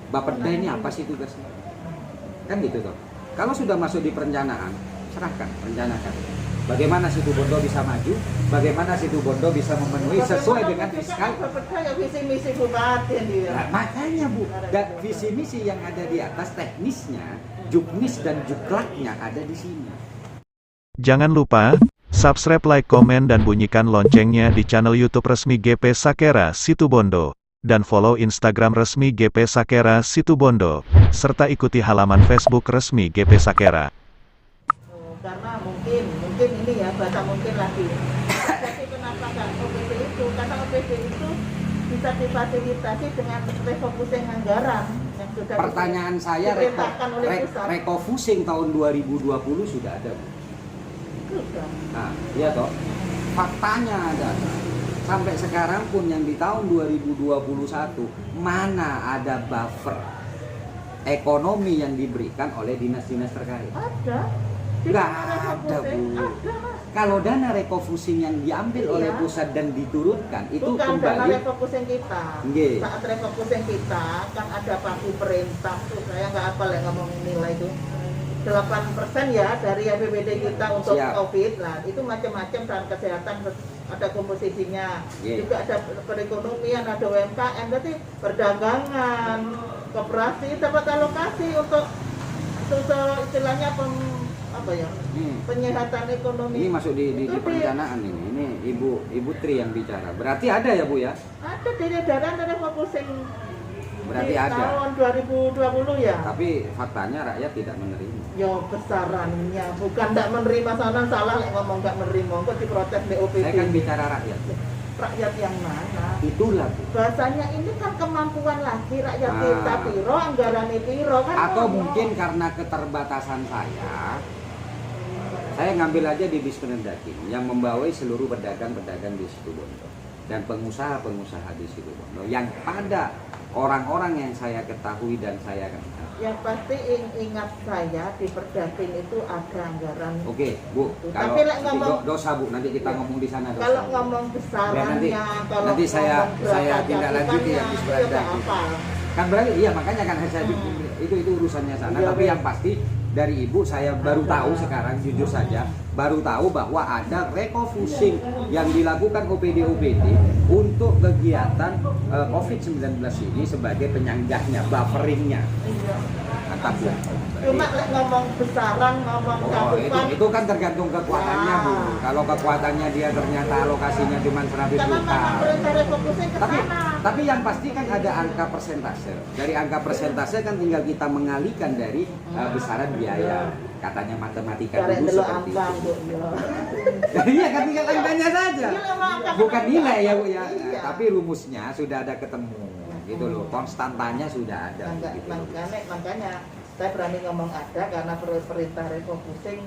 Bapeda ini apa sih tugasnya? Kan gitu toh. Kalau sudah masuk di perencanaan, serahkan, rencanakan. Bagaimana Situbondo bisa maju? Bagaimana Situbondo bisa memenuhi sesuai dengan fiskal? Bapeda ya visi misi bupati dia. Nah, makanya Bu, dan visi misi yang ada di atas teknisnya, juknis dan juklaknya ada di sini. Jangan lupa subscribe, like, komen dan bunyikan loncengnya di channel YouTube resmi GP Sakera Situbondo dan follow Instagram resmi GP Sakera Situbondo serta ikuti halaman Facebook resmi GP Sakera. Karena mungkin ini ya bahasa mungkin lagi. Jadi kenapa nggak OPD itu? Karena OPD itu bisa difasilitasi dengan refocusing anggaran yang sudah Pertanyaan saya, diperintahkan oleh pusat. refocusing tahun 2020 sudah ada Bu. Sudah. Nah, iya toh. Faktanya ada. Sampai sekarang pun yang di tahun 2021 mana ada buffer ekonomi yang diberikan oleh dinas-dinas terkait? Ada. Nggak ada Bu. Kalau dana refocusing yang diambil oleh pusat dan diturunkan itu bukan dana kembali refocusing kita. Nggih. Saat refocusing kita kan ada paku perintah tuh, saya nggak hafal ya ngomong nilai itu. 8% ya dari APBD kita untuk Siap. COVID lah. Itu macam-macam dan kesehatan ada komposisinya. Nggih. Juga ada perekonomian, ada UMKM, berarti perdagangan, koperasi dapat alokasi untuk istilahnya apa ya? Penyehatan ekonomi. Ini masuk di Itu perencanaan ini. Ini Ibu Tri yang bicara. Berarti ada ya Bu ya? ada di edaran refocusing Berarti di ada. tahun 2020 ya. Tapi faktanya rakyat tidak menerima. Ya besarannya bukan tidak menerima, sana salah ngomong nggak menerima, kok diprotes BOPD. Saya kan bicara rakyat. Rakyat yang mana? Itulah Bu. Bahasanya ini kan kemampuan lagi rakyat Ah. kita piro, anggaran piro kan. Atau ngomong. mungkin karena keterbatasan saya ngambil aja di Dispendagri yang membawai seluruh pedagang-pedagang di Situbondo dan pengusaha-pengusaha di Situbondo yang pada orang-orang yang saya ketahui dan saya kenal. Yang pasti ingat saya di Perdagin itu ada anggaran. Oke Bu, kalau Tapi lek ngomong- dosa Bu, nanti kita Ya. ngomong di sana dosa. Kalau Bu. ngomong besarannya, Ya, kalau nanti saya ngomong tindak lanjuti yang di itu Perdagin. nggak apa. Kan berarti iya makanya kan saya itu urusannya sana. Iya, Tapi iya. yang pasti dari Ibu saya baru tahu sekarang jujur saja baru tahu bahwa ada refocusing yang dilakukan OPD untuk kegiatan COVID-19 ini sebagai penyanggahnya, bufferingnya. Iya. Mantap Bu. Cuma lek ngomong besaran, ngomong Oh, cakupan. itu kan tergantung kekuatannya Bu. Nah. Kalau kekuatannya dia ternyata alokasinya cuma 100 Karena juta. memang perintah refocusing ke Tapi sana. tapi yang pasti kan ada angka persentase. Dari angka persentase kan tinggal kita mengalihkan dari besaran biaya. Katanya matematika Karek dulu delok seperti angka, itu. Bu. Ya. Iya kan tinggal angkanya saja. Iya, emang angka Bukan kan nilai ya ada. Bu ya. Iya. Tapi rumusnya sudah ada ketemu gitu loh. Konstantanya sudah ada gitu loh. Makanya saya berani ngomong ada karena perintah refocusing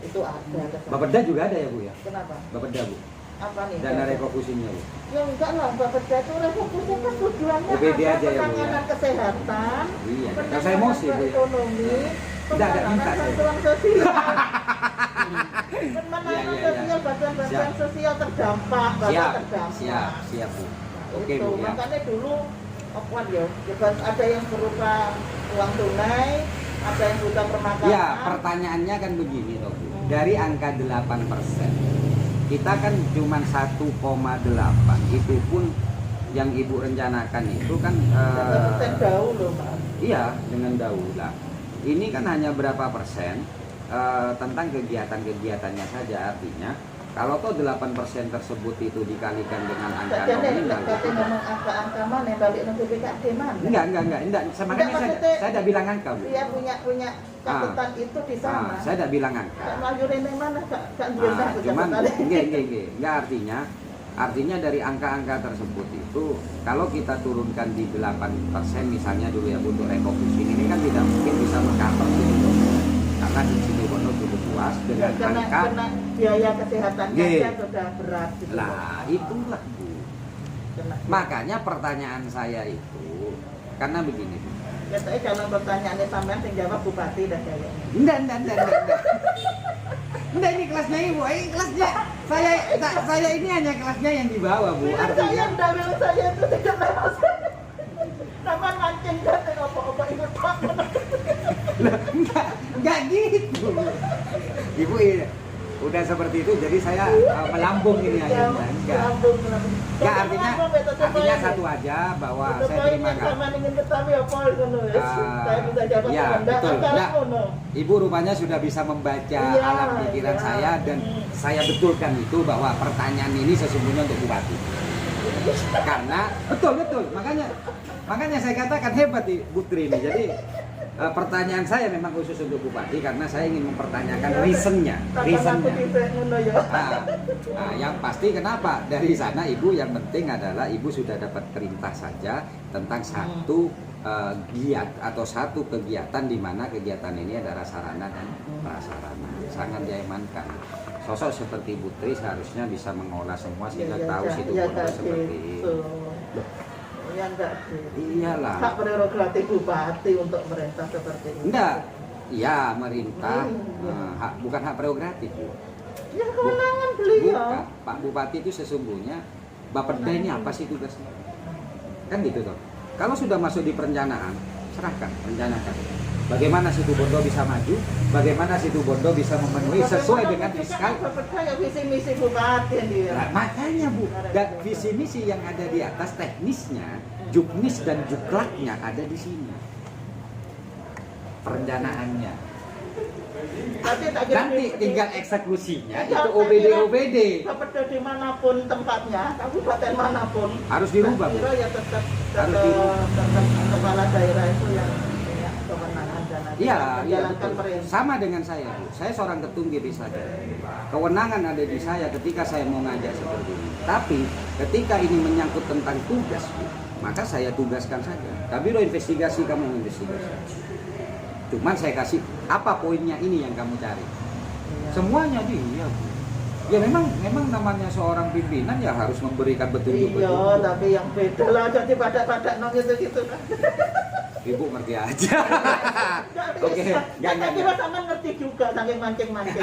itu ada. Bapeda juga ada ya Bu ya? Kenapa? Bapeda Bu. Apa nih? Dana refocusingnya Bu. Ya enggak lah, Bapeda itu refocusing kan tujuannya OPD ada aja ya, Bu, ya? penanganan kesehatan, Iya, nggak penanganan usah emosi, Bu. ekonomi, Tidak, minta penanganan saya. bantuan sosial. Iya, Penanganan iya, iya. sosial, bantuan Siap. sosial terdampak, bapak terdampak. Siap Bu. Oke Itu, Bu ya. makanya dulu okuan ya, ada yang berupa uang tunai, ada yang berupa permakanan. Ya, pertanyaannya kan begini toh Bu. Dari angka 8%, kita kan cuma 1,8. Itu pun yang Ibu rencanakan itu kan Persen jauh loh, Pak. iya dengan daulah. Ini kan hanya berapa persen tentang kegiatan-kegiatannya saja, artinya kalau toh 8% tersebut itu dikalikan dengan angka Jadi nominal. kata ngomong angka-angka mana balik nanti BKD mana? Enggak. Makanya saya tidak bilang angka Bu. Dia punya catatan itu di sana. Saya tidak bilang angka. Kak Melayu ini mana kak Cuman enggak artinya dari angka-angka tersebut itu kalau kita turunkan di 8% misalnya dulu ya untuk refocusing ini kan tidak mungkin bisa mengcover itu karena di situ Bono cukup puas dengan angka kena biaya kesehatannya Nggih. aja sudah berat gitu. lah itulah Bu. Makanya pertanyaan saya itu karena begini Bu. Katanya kalau pertanyaannya sampean yang jawab bupati dan kayaknya. Enggak. Enggak, ini kelasnya Ibu. Ini kelasnya saya ini hanya kelasnya yang di bawah Bu. Saya Artinya itu tidak lewat. Nama mancing kan apa Ibu udah seperti itu, jadi saya melambung ini akhirnya. Enggak. Melambung. Enggak, artinya satu aja bahwa saya terima kasih. Sama ingin ketemu apa ngono ya. Saya bisa jawab Ya, betul. Enggak. ngono. Ibu rupanya sudah bisa membaca Iya, alam pikiran iya. saya dan saya betulkan itu bahwa pertanyaan ini sesungguhnya untuk Bupati. Karena betul, makanya saya katakan hebat Bu Tri ini. Jadi pertanyaan saya memang khusus untuk Bupati karena saya ingin mempertanyakan reasonnya. Ngono ya. Nah, yang pasti kenapa dari sana Ibu yang penting adalah Ibu sudah dapat perintah saja tentang satu giat atau satu kegiatan di mana kegiatan ini adalah sarana dan prasarana. Sangat diamankan. Sosok seperti Putri seharusnya bisa mengolah semua sehingga tahu Situbondo seperti itu. Ya enggak sih. Iyalah. Hak prerogatif Bupati untuk merintah seperti itu. Enggak. Iya, merintah bukan hak prerogatif, Bu. Ya kewenangan beliau. Bukan. Pak Bupati itu sesungguhnya Bapeda ini apa sih tugasnya? Kan gitu toh. Kalau sudah masuk di perencanaan, serahkan, rencanakan. Bagaimana Situbondo bisa maju? Bagaimana Situbondo bisa memenuhi sesuai dengan fiskal? Saya visi misi Bupati dia. Nah, makanya Bu, dan visi misi yang ada di atas teknisnya, juknis dan juklaknya ada di sini. Perencanaannya. Nanti tinggal eksekusinya itu OBD. Bapeda dimanapun tempatnya, kabupaten manapun Harus dirubah, Bu. Kira ya tetap kepala daerah itu yang punya kewenangan dan Iya, menjalankan betul. perintah. Sama dengan saya, Bu. Saya seorang ketum GP saja. Kewenangan ada di saya ketika saya mau ngajak seperti ini. Tapi ketika ini menyangkut tentang tugas, Bu, maka saya tugaskan saja. Kabiro investigasi, kamu investigasi. Cuman saya kasih apa poinnya ini yang kamu cari. Iya. Semuanya dia, Bu. Ya memang namanya seorang pimpinan ya harus memberikan petunjuk. Iya, tapi yang beda lah jadi pada nong gitu. Ibu ngerti aja. Oke, Saya kira sama ngerti juga saking mancing-mancing.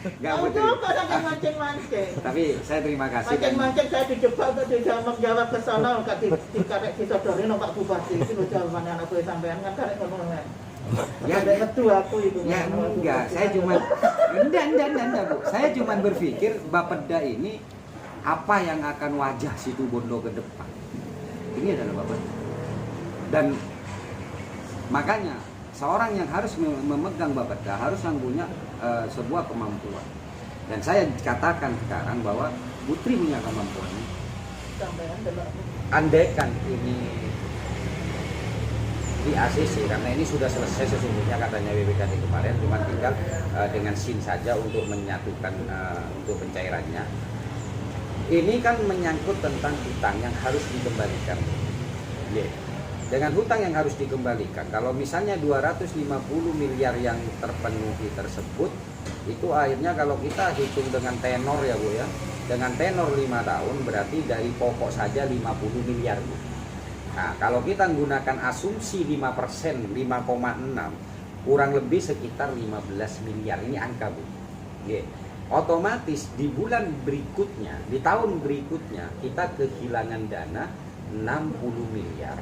Enggak Tahu betul. juga saking mancing-mancing. Tapi saya terima kasih dan Mancing-mancing saya dijebak untuk menjawab ke sana enggak dikarek disodori nang Pak Bupati itu lho jawabannya anak gue sampean kan karek ngono kan. Ya ada ngedu aku itu. ya enggak, saya cuma enggak Bu. Saya cuma berpikir Bapeda ini apa yang akan wajah Situbondo ke depan. Ini adalah Bapeda. Dan makanya seorang yang harus memegang Bapeda harus yang punya sebuah kemampuan. Dan saya katakan sekarang bahwa Putri punya kemampuan. Sampean delok. Andaikan ini di ACC karena ini sudah selesai sesungguhnya katanya BPKD kemarin, cuma tinggal dengan SIN saja untuk menyatukan untuk pencairannya. Ini kan menyangkut tentang hutang yang harus dikembalikan. Dengan hutang yang harus dikembalikan, kalau misalnya 250 miliar yang terpenuhi tersebut, itu akhirnya kalau kita hitung dengan tenor ya Bu ya, dengan tenor 5 tahun berarti dari pokok saja 50 miliar Bu. Nah, kalau kita menggunakan asumsi 5%, 5,6, kurang lebih sekitar 15 miliar. Ini angka Bu. Otomatis di bulan berikutnya, di tahun berikutnya, kita kehilangan dana 60 miliar.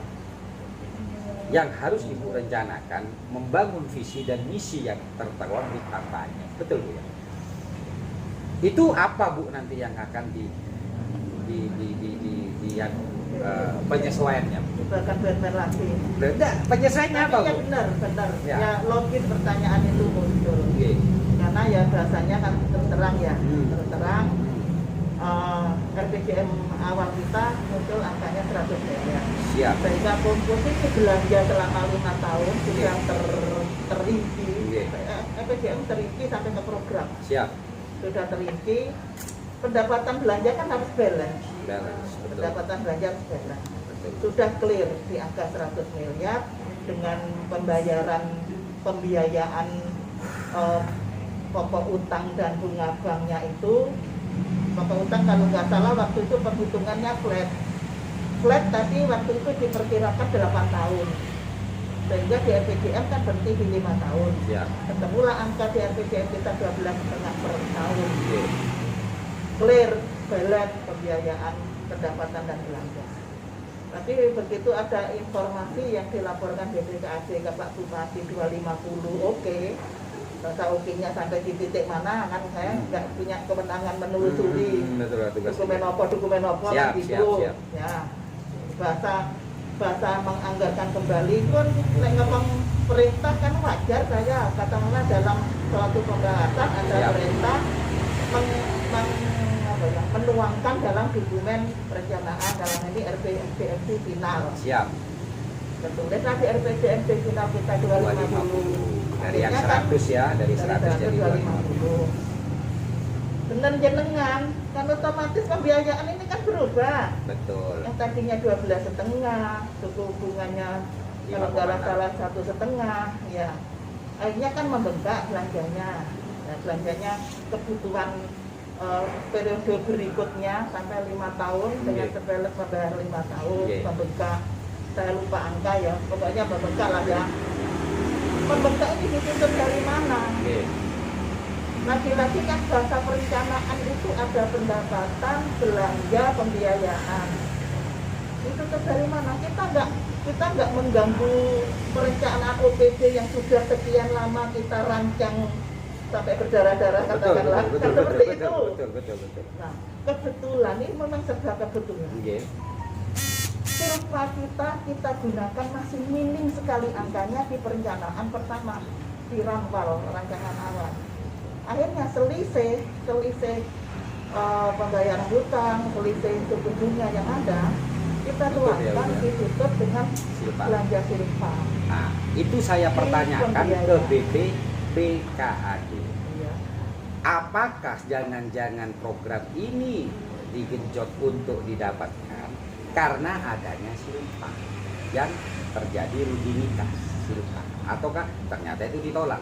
Yang harus Ibu rencanakan membangun visi dan misi yang tertuang di kampanye. Betul Bu ya? Itu apa Bu nanti yang akan penyesuaiannya? Bahkan benar lagi. Enggak, penyesuaiannya apa Bu? Benar. Ya. Ya logis pertanyaan itu muncul. Karena ya rasanya kan terterang ya, terterang. RPJM awal kita muncul angkanya 100 miliar. Siap. Sehingga komposisi belanja selama 5 tahun sudah terinci. RPJM terinci sampai ke program. Siap. Sudah terinci. Pendapatan belanja kan harus balance. Betul. Pendapatan belanja harus balance. Betul. Sudah clear di angka 100 miliar dengan pembiayaan pokok utang dan bunga banknya itu. Pokok utang kalau nggak salah waktu itu perhitungannya flat tapi waktu itu diperkirakan 8 tahun sehingga di RPJM kan berhenti di 5 tahun Ya. ketemulah angka di RPJM kita 12,5 per tahun. Clear balance pembiayaan pendapatan dan belanja. Tapi begitu ada informasi yang dilaporkan BPKAD ke Pak Bupati 250 oke. bahasa OP-nya sampai di titik mana kan saya nggak punya kewenangan menelusuri Betul, tugas dokumen apa siap, gitu. siap. Ya, bahasa menganggarkan kembali pun nek ngomong perintah kan wajar saya katakanlah dalam suatu pembahasan ada Siap. perintah menuangkan dalam dokumen perencanaan dalam ini RPJMD final. Siap. Tertulislah di RPJMD final kita 2050. Dari yang Artinya 100 ya, dari 100 jadi 250. Dengan jenengan kan otomatis pembiayaan ini kan berubah. Betul. Yang tadinya 12,5, suku bunganya kalau nggak salah 1,5, ya akhirnya kan membengkak belanjanya. Nah, belanjanya kebutuhan periode berikutnya sampai 5 tahun dengan terbelet membayar 5 tahun membengkak. Saya lupa angka ya, pokoknya membengkak lah ya. Membengkak ini dituntut dari mana? Lagi-lagi kan bahasa perencanaan itu ada pendapatan, belanja, pembiayaan. Itu dari mana? Kita nggak mengganggu perencanaan OPD yang sudah sekian lama kita rancang sampai berdarah-darah katakanlah. Seperti itu. Betul. Nah, kebetulan ini memang serba kebetulan. Silpa kita gunakan masih minim sekali angkanya di perencanaan pertama di rampal rancangan awal. Akhirnya selisih pembayaran hutang, selisih suku bunga yang ada kita tuangkan ditutup dengan belanja silpa. Nah, itu saya pertanyakan ke BPKAD. Iya. Apakah jangan-jangan program ini digenjot untuk didapatkan karena adanya silpa yang terjadi rutinitas silpa, ataukah ternyata itu ditolak?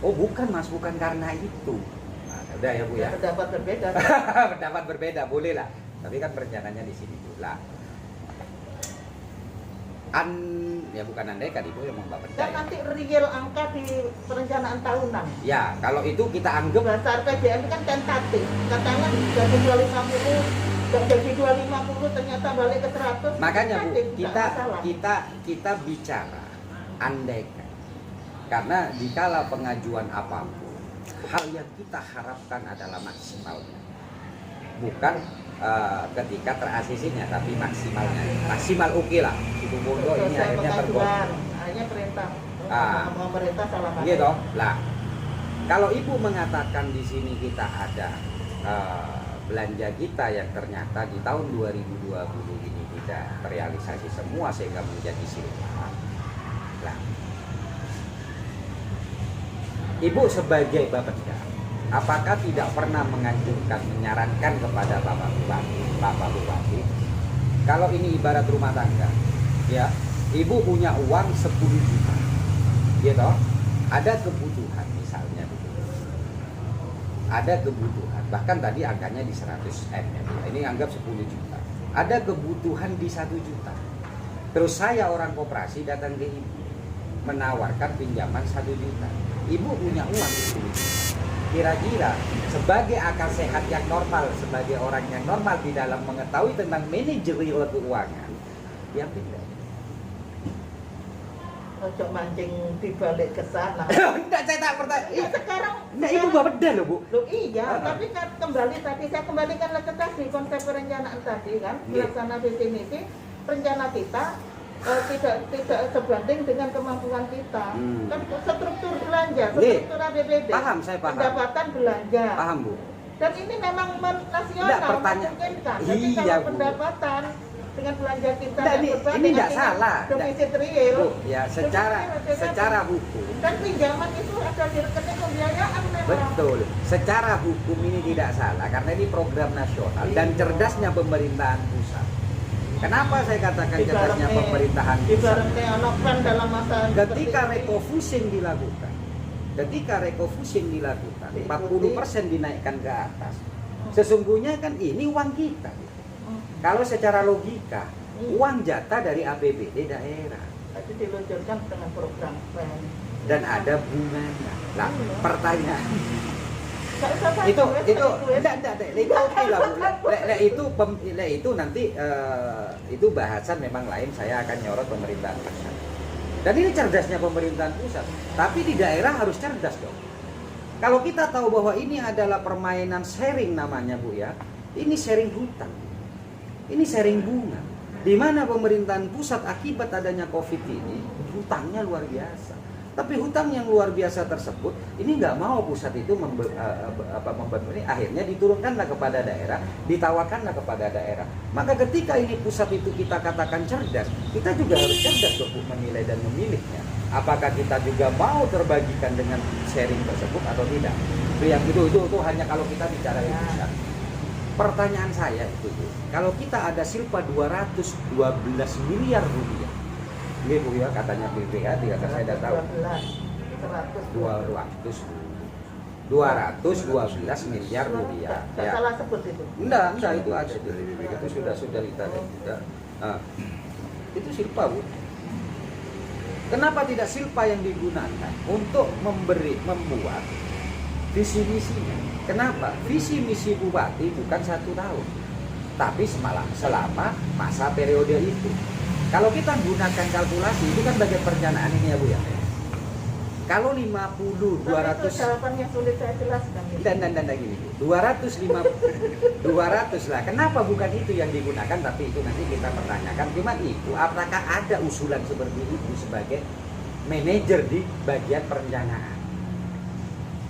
Oh bukan Mas, bukan karena itu. Nah, udah ya Bu ya. Pendapat berbeda. Pendapat berbeda boleh lah, tapi kan perencanaannya di sini pula. Ya bukan andaikan Ibu yang mau percaya. Dan nanti real angka di perencanaan tahunan. Ya kalau itu kita anggap Bahasa RPJM kan tentatif. Katakanlah dari 250 jadi 250 ternyata balik ke 100. makanya Bu, kita kita bicara andaikan. Karena dikala pengajuan apapun, hal yang kita harapkan adalah maksimalnya. Bukan ketika ter-ACC-nya, tapi maksimalnya. Maksimal oke lah. Ibu Bondo ini akhirnya terbongkar. Akhirnya perintah. Pemerintah salah pakai. Gitu. Lah, kalau Ibu mengatakan di sini kita ada belanja kita yang ternyata di tahun 2020 ini tidak terrealisasi semua sehingga menjadi silpa. Lah, Ibu sebagai Bapeda, apakah tidak pernah menganjurkan, menyarankan kepada Bapak Bupati, kalau ini ibarat rumah tangga, ya, Ibu punya uang 10 juta, gitu, ada kebutuhan misalnya, ada kebutuhan, bahkan tadi angkanya di 100 M, ya, ini anggap 10 juta, ada kebutuhan di 1 juta, terus saya orang koperasi datang ke Ibu, menawarkan pinjaman 1 juta. Ibu punya uang 10 juta. Kira-kira sebagai akal sehat yang normal, sebagai orang yang normal di dalam mengetahui tentang manajerial keuangan, ya tidak. Ojo mancing dibalik ke sana. Enggak, saya tak pertanyaan. Ya, sekarang Ibu Bapeda loh Bu. Loh iya, tapi kan kembali tadi saya kembalikan lagi tadi konsep perencanaan tadi kan, pelaksana visi misi rencana kita tidak sebanding dengan kemampuan kita. Kan struktur belanja, struktur APBD, paham, saya paham. pendapatan belanja. Paham Bu. Dan ini memang nasional Enggak, pertanyaan. memungkinkan. Jadi Iya, kalau Bu. pendapatan dengan belanja kita Enggak, yang ini enggak salah. defisit real. Bu, ya secara hukum. Dan pinjaman itu ada di rekening pembiayaan memang. Betul. Secara hukum ini tidak salah karena ini program nasional dan cerdasnya pemerintahan pusat. Kenapa saya katakan cerdasnya pemerintahan pusat? Dalam masa Ketika refocusing dilakukan, 40% dinaikkan ke atas. Sesungguhnya kan ini uang kita. Kalau secara logika, uang jatah dari APBD daerah. Tapi diluncurkan dengan program dan ada bunganya. Nah, pertanyaan itu enggak oke lah Bu. Itu nanti itu bahasan memang lain, saya akan nyorot pemerintahan pusat. Dan ini cerdasnya pemerintahan pusat. Tapi di daerah harus cerdas dong. Kalau kita tahu bahwa ini adalah permainan sharing namanya Bu ya, ini sharing hutang, ini sharing bunga. Di mana pemerintahan pusat akibat adanya COVID ini, hutangnya luar biasa. Tapi hutang yang luar biasa tersebut, ini nggak mau pusat itu membantu ini, akhirnya diturunkanlah kepada daerah, ditawarkanlah kepada daerah. Maka ketika ini pusat itu kita katakan cerdas, kita juga harus cerdas untuk menilai dan memilihnya. Apakah kita juga mau terbagikan dengan sharing tersebut atau tidak? Itu hanya kalau kita bicara di pusat. Pertanyaan saya itu, kalau kita ada silpa 212 miliar rupiah, ini Bu ya katanya BPK, tidak saya tidak tahu. 212 miliar rupiah. Ya. Salah sebut itu. Enggak, itu ada di BPK, itu sudah kita itu silpa Bu. Kenapa tidak silpa yang digunakan untuk membuat visi misinya? Kenapa? Visi misi bupati bukan 1 tahun, tapi selama masa periode itu. Kalau kita gunakan kalkulasi itu kan bagian perencanaan ini ya Bu ya. Kalau 50, 200 itu jawabannya sulit saya jelaskan. Dan gini Bu. 200 lah. Kenapa bukan itu yang digunakan, tapi itu nanti kita pertanyakan. Cuma itu apakah ada usulan seperti itu sebagai manajer di bagian perencanaan?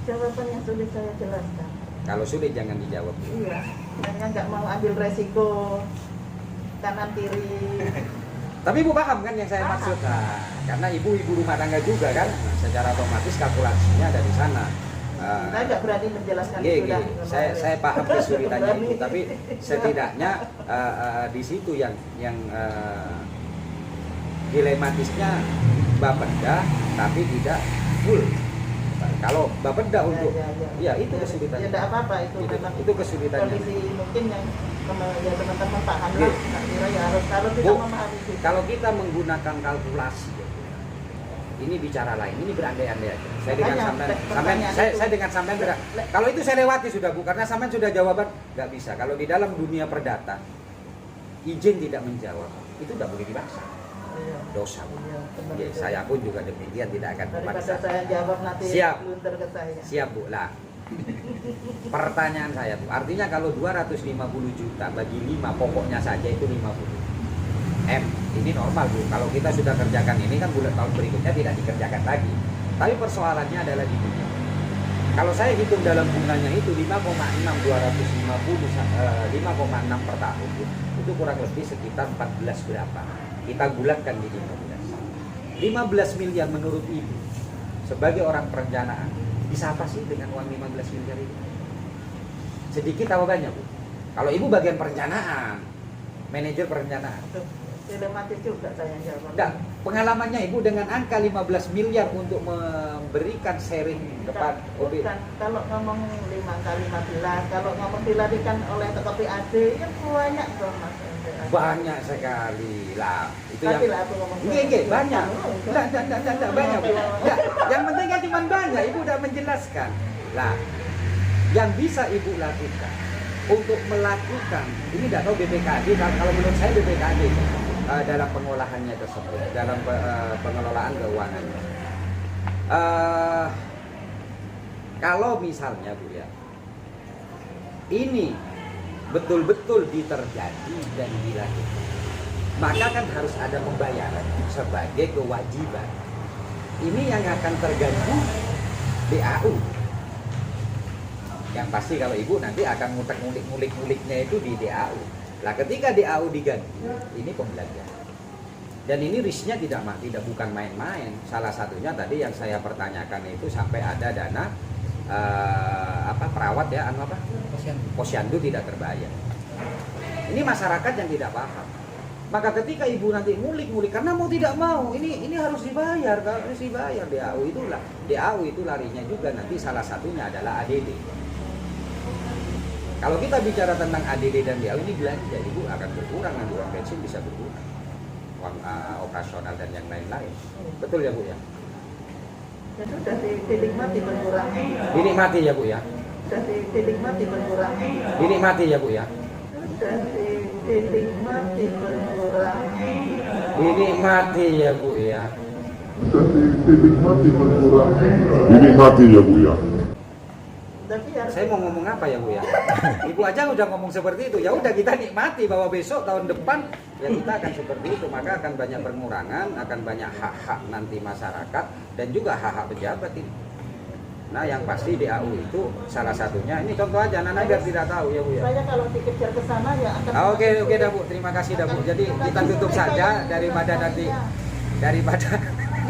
Jawabannya sulit saya jelaskan. Kalau sulit jangan dijawab. Iya, karena nggak mau ambil resiko kanan kiri. Tapi Ibu paham kan yang saya maksud? Nah, karena ibu rumah tangga juga kan, secara otomatis kalkulasinya ada di sana. Saya nggak berani menjelaskan itu. Saya paham kesulitannya itu, tapi setidaknya di situ yang dilematisnya Bapeda, tapi tidak full. Kalau Bapeda untuk, ya itu kesulitannya. Ya tidak apa-apa itu kesulitannya. Kondisi mungkin yang ya teman-teman paham lah. Kira ya harus kalau kita memahami itu. Kalau kita menggunakan kalkulasi, ini bicara lain, ini berandai-andai aja. Saya dengan sampean kalau itu saya lewati sudah Bu, karena sampean sudah jawaban nggak bisa. Kalau di dalam dunia perdata, izin tidak menjawab itu nggak boleh dipaksa. Dosa Bu. Ya, saya pun juga demikian, tidak akan memaksa. Saya jawab nanti blunder ke saya. Siap Bu lah. Pertanyaan saya Bu, artinya kalau 250 juta bagi 5 pokoknya saja itu 50 M, ini normal Bu. Kalau kita sudah kerjakan ini kan bulan tahun berikutnya tidak dikerjakan lagi. Tapi persoalannya adalah di bunga. Kalau saya hitung dalam bunganya itu 5,6 per tahun Bu, itu kurang lebih sekitar 14 berapa. Kita bulatkan di 15 miliar menurut Ibu sebagai orang perencanaan bisa apa sih dengan uang 15 miliar itu? Sedikit apa banyak Bu? Kalau Ibu bagian perencanaan, manajer perencanaan. Dilematis juga saya jawab. Enggak, pengalamannya Ibu dengan angka 15 miliar untuk memberikan sharing kepada OB. Kalau ngomong 5 kali 15, kalau ngomong dilarikan oleh TKP AD ya banyak dong Mas. Banyak sekali lah. Itu tapi yang lah aku ngomong banyak. Enggak banyak. Enggak, yang penting kan cuma banyak. Ibu udah menjelaskan. Lah, yang bisa Ibu lakukan untuk melakukan ini tidak tahu BPKD, kalau menurut saya BPKD dalam pengolahannya tersebut, dalam pengelolaan keuangannya. Kalau misalnya Bu ya, ini betul-betul diterjadi dan dilakukan, maka kan harus ada pembayaran sebagai kewajiban. Ini yang akan terganggu DAU. Yang pasti kalau Ibu nanti akan ngulik-nguliknya itu di DAU. Lah ketika DAU diganti, ini pembelajaran. Dan ini risknya bukan main-main. Salah satunya tadi yang saya pertanyakan itu sampai ada dana perawat ya, posyandu tidak terbayar. Ini masyarakat yang tidak paham. Maka ketika Ibu nanti ngulik-ngulik karena mau tidak mau, ini harus dibayar, DAU itu larinya juga nanti salah satunya adalah ADD. Kalau kita bicara tentang ADD dan DAU ini belanja, Ibu akan berkurang, nanti uang bensin bisa berkurang, uang operasional dan yang lain-lain. Betul ya Bu ya? Itu sudah dinikmati berkurangnya. Dinikmati ya Bu ya? Sudah dinikmati berkurangnya. Dinikmati ya Bu ya? Sudah dinikmati berkurangnya. Dinikmati ya Bu ya? dan dinikmati berkurang. Dinikmati ya Bu ya. Tapi harus Saya mau ngomong apa ya Bu ya? Ibu aja udah ngomong seperti itu. Ya udah kita nikmati bahwa besok tahun depan ya kita akan seperti itu, maka akan banyak pengurangan, akan banyak hak-hak nanti masyarakat dan juga hak-hak pejabat ini. Nah yang pasti DAU itu salah satunya, ini contoh aja, Nana biar tidak tahu ya Bu ya. saya kalau dikejar ke sana ya akan Oke dah Bu, terima kasih dah Bu. Jadi kita tutup saja daripada nanti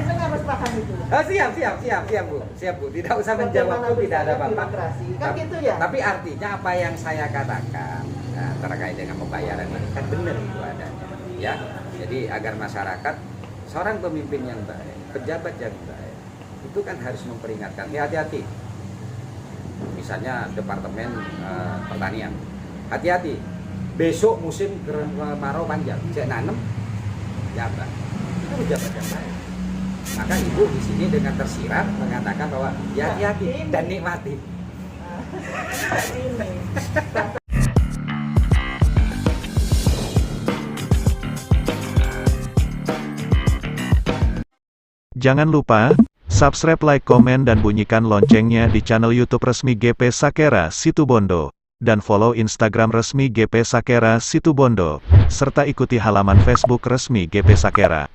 kita harus paham itu. Oh, siap Bu, tidak usah menjawab itu, tidak ada apa-apa. Birokrasi. Kan gitu ya. Tapi artinya apa yang saya katakan terkait dengan pembayaran ini kan benar itu adanya, ya. Jadi agar masyarakat, seorang pemimpin yang baik, pejabat yang baik, itu kan harus memperingatkan, hati-hati. Misalnya Departemen Pertanian, hati-hati. Besok musim kemarau panjang, cek nanem, jabat. Itu pejabat yang baik. Maka ibu di sini dengan tersirat mengatakan bahwa ya hati-hati dan nikmati. Ini. Jangan lupa, subscribe, like, komen, dan bunyikan loncengnya di channel YouTube resmi GP Sakera Situbondo. Dan follow Instagram resmi GP Sakera Situbondo, serta ikuti halaman Facebook resmi GP Sakera.